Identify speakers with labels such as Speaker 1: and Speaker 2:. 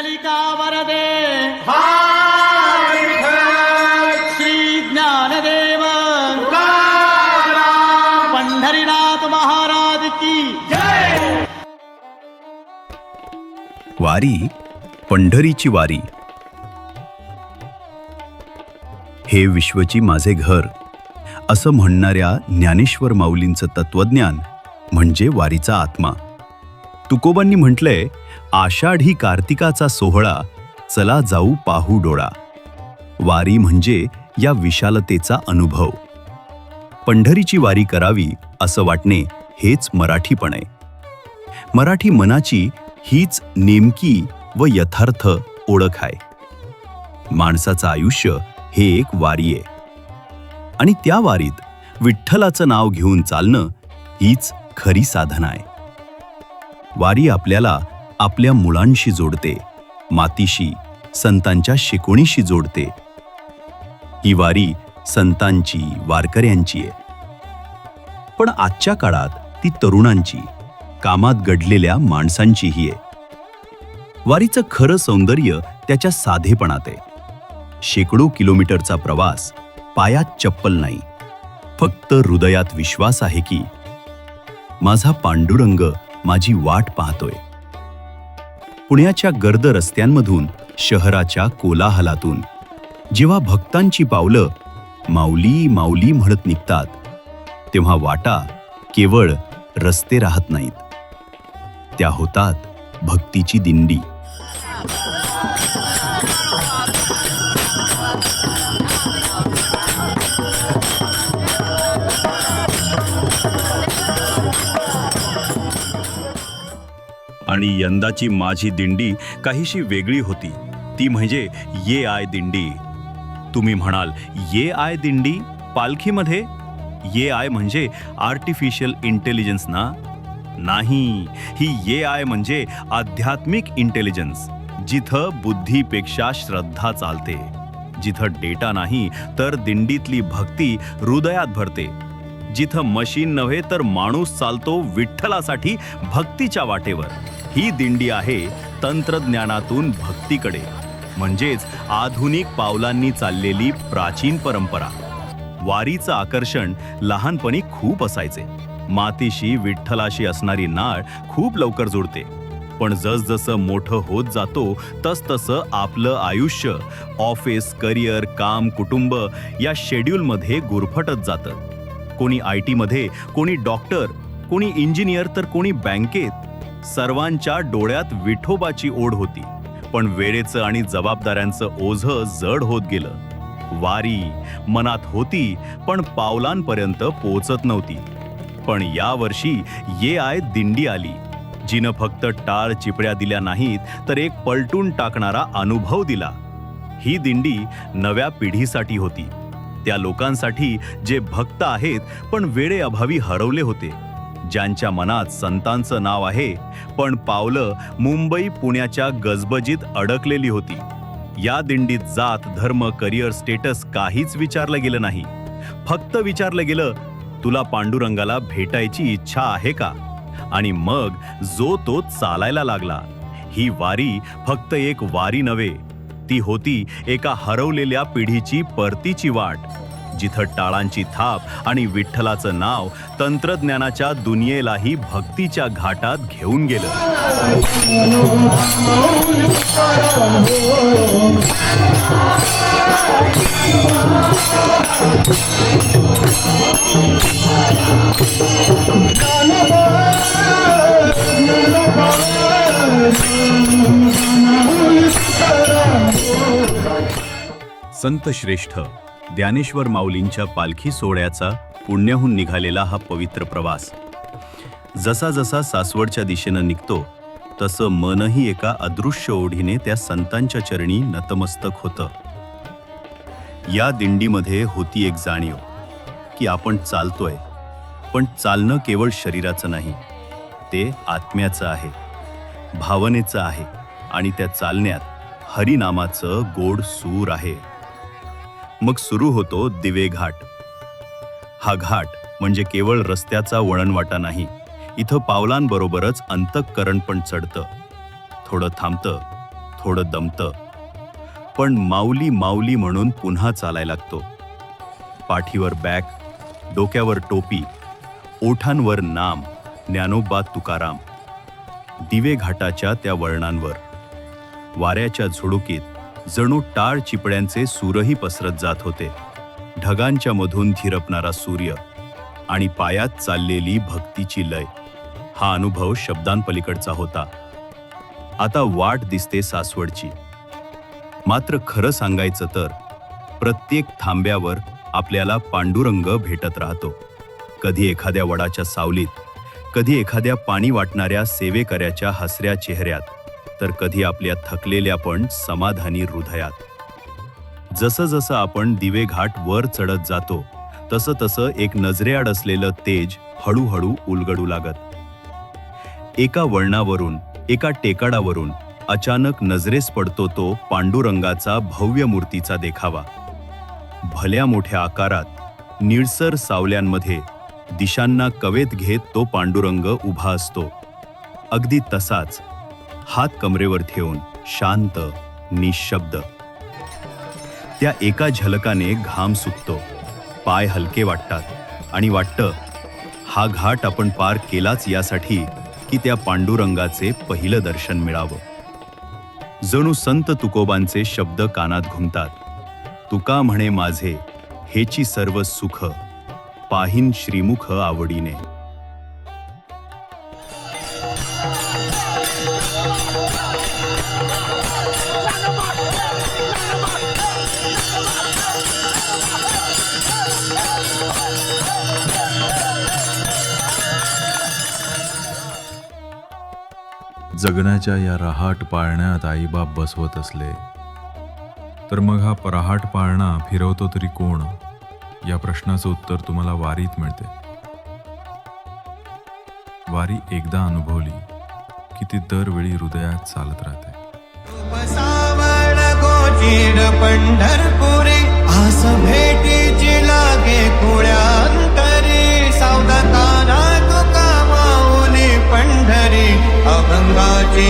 Speaker 1: पुंडलिका वरदे श्री ज्ञानदेव पंढरीनाथ महाराज की जय.
Speaker 2: वारी, पंढरीची वारी. हे विश्वची माझे घर असं म्हणणाऱ्या ज्ञानेश्वर माऊलींचं तत्वज्ञान म्हणजे वारीचा आत्मा. तुकोबांनी म्हटलंय, आषाढी कार्तिकाचा सोहळा, चला जाऊ पाहू डोळा. वारी म्हणजे या विशालतेचा अनुभव. पंढरीची वारी करावी असं वाटणे हेच मराठीपण आहे. मराठी मनाची हीच नेमकी व यथार्थ ओळख आहे. माणसाचं आयुष्य हे एक वारी आहे आणि त्या वारीत विठ्ठलाचं नाव घेऊन चालणं हीच खरी साधना आहे. वारी आपल्याला आपल्या मुळांशी जोडते, मातीशी, संतांच्या शिकवणीशी जोडते. ही वारी संतांची, वारकऱ्यांची आहे. पण आजच्या काळात ती तरुणांची, कामात गडलेल्या माणसांचीही आहे. वारीचं खरं सौंदर्य त्याच्या साधेपणात आहे. शेकडो किलोमीटरचा प्रवास, पायात चप्पल नाही, फक्त हृदयात विश्वास आहे की माझा पांडुरंग माझी वाट पाहतोय. पुण्याच्या गर्द रस्त्यांमधून, शहराच्या कोलाहलातून जेव्हा भक्तांची पावलं माऊली माऊली म्हणत निघतात, तेव्हा वाटा केवळ रस्ते राहत नाहीत, त्या होतात भक्तीची दिंडी. आणि यंदाची माझी दिंडी काहीशी वेगळी होती. ती म्हणजे ये आय दिंडी. तुम्ही म्हणाल, ये आय दिंडी पालखीमध्ये? ये आय म्हणजे आर्टिफिशियल इंटेलिजन्स ना? नाही, ही ये आय म्हणजे आध्यात्मिक इंटेलिजन्स. जिथं बुद्धीपेक्षा श्रद्धा चालते, जिथं डेटा नाही तर दिंडीतली भक्ती हृदयात भरते, जिथं मशीन नव्हे तर माणूस चालतो विठ्ठलासाठी भक्तीच्या वाटेवर. ही दिंडी आहे तंत्रज्ञानातून भक्तीकडे, म्हणजेच आधुनिक पावलांनी चाललेली प्राचीन परंपरा. वारीचं आकर्षण लहानपणी खूप असायचे. मातीशी, विठ्ठलाशी असणारी नाळ खूप लवकर जुळते. पण जसजसं मोठं होत जातो तसतसं आपलं आयुष्य ऑफिस, करिअर, काम, कुटुंब या शेड्यूलमध्ये गुरफटत जातं. कोणी IT मध्ये, कोणी डॉक्टर, कोणी इंजिनियर तर कोणी बँकेत. सर्वांच्या डोळ्यात विठोबाची ओढ होती, पण वेळेचं आणि जबाबदाऱ्यांचं ओझं जड होत गेलं. वारी मनात होती पण पावलांपर्यंत पोचत नव्हती. पण यावर्षी ये आय दिंडी आली, जिनं फक्त टाळ चिपड्या दिल्या नाहीत तर एक पलटून टाकणारा अनुभव दिला. ही दिंडी नव्या पिढीसाठी होती, त्या लोकांसाठी जे भक्त आहेत पण वेळेअभावी हरवले होते, ज्यांच्या मनात संतांचं नाव आहे पण पावलं मुंबई पुण्याच्या गजबजीत अडकलेली होती. या दिंडीत जात, धर्म, करिअर, स्टेटस काहीच विचारलं गेलं नाही. फक्त विचारलं गेलं, तुला पांडुरंगाला भेटायची इच्छा आहे का? आणि मग जो तो चालायला लागला. ही वारी फक्त एक वारी नव्हे, ती होती एका हरवलेल्या पिढीची परतीची वाट, जिथं टाळांची थाप आणि विठ्ठलाचं नाव तंत्रज्ञानाच्या दुनियेलाही भक्तीच्या घाटात घेऊन गेलं. संत श्रेष्ठ ज्ञानेश्वर माऊलींच्या पालखी सोहळ्याचा पुण्याहून निघालेला हा पवित्र प्रवास जसा जसा सासवडच्या दिशेनं निघतो तसं मनही एका अदृश्य ओढीने त्या संतांच्या चरणी नतमस्तक होतं. या दिंडीमध्ये होती एक जाणीव की आपण चालतोय, पण चालणं केवळ शरीराचं नाही, ते आत्म्याचं आहे, भावनेचं आहे आणि त्या चालण्यात हरिनामाचं गोड सूर आहे. मग सुरू होतो दिवे घाट. हा घाट म्हणजे केवळ रस्त्याचा वळणवाटा नाही, इथं पावलांबरोबरच अंतःकरण पण चढतं, थोडं थांबतं, थोडं दमतं, पण माऊली माऊली म्हणून पुन्हा चालायला लागतो. पाठीवर बॅग, डोक्यावर टोपी, ओठांवर नाम ज्ञानोबा तुकाराम. दिवे घाटाच्या त्या वळणांवर वाऱ्याच्या झुळुकीत जणू टाळ चिपड्यांचे सूरही पसरत जात होते. ढगांच्या मधून झिरपणारा सूर्य आणि पायात चाललेली भक्तीची लय, हा अनुभव शब्दांपलीकडचा होता. आता वाट दिसते सासवडची. मात्र खरं सांगायचं तर प्रत्येक थांब्यावर आपल्याला पांडुरंग भेटत राहतो. कधी एखाद्या वडाच्या सावलीत, कधी एखाद्या पाणी वाटणाऱ्या सेवेकऱ्याच्या हसऱ्या चेहऱ्यात, तर कधी आपल्या थकलेल्या पण समाधानी हृदयात. जसं जसं आपण दिवे घाट वर चढत जातो, तसं तसं एक नजरेआड असलेलं तेज हळूहळू उलगडू लागत. एका वळणावरून, एका टेकाडावरून अचानक नजरेस पडतो तो पांडुरंगाचा भव्य मूर्तीचा देखावा. भल्या मोठ्या आकारात निळसर सावल्यांमध्ये दिशांना कवेत घेत तो पांडुरंग उभा असतो. अगदी तसाच, हात कमरेवर ठेवून, शांत, निशब्द. त्या एका झलकाने घाम सुटतो, पाय हलके वाटतात आणि वाटतं हा घाट आपण पार केलाच यासाठी की त्या पांडुरंगाचे पहिलं दर्शन मिळावं. जणू संत तुकोबांचे शब्द कानात घुमतात. तुका म्हणे माझे हेची सर्व सुख, पाहीन श्रीमुख आवडीने.
Speaker 3: जगण्याच्या या रहाट पाळण्यात आईबाप बसवत असले तर मग हा रहाट पाळणा फिरवतो तरी कोण, या प्रश्नाचं उत्तर तुम्हाला वारीत मिळते. वारी एकदा अनुभवली की ती दरवेळी हृदयात चालत राहते.
Speaker 4: सावड गोचीड पंढरपुरी, आस भेटीची लागे कुळ्यांतरी, सावधकाना तुका माऊली पंढरी, अभंगाची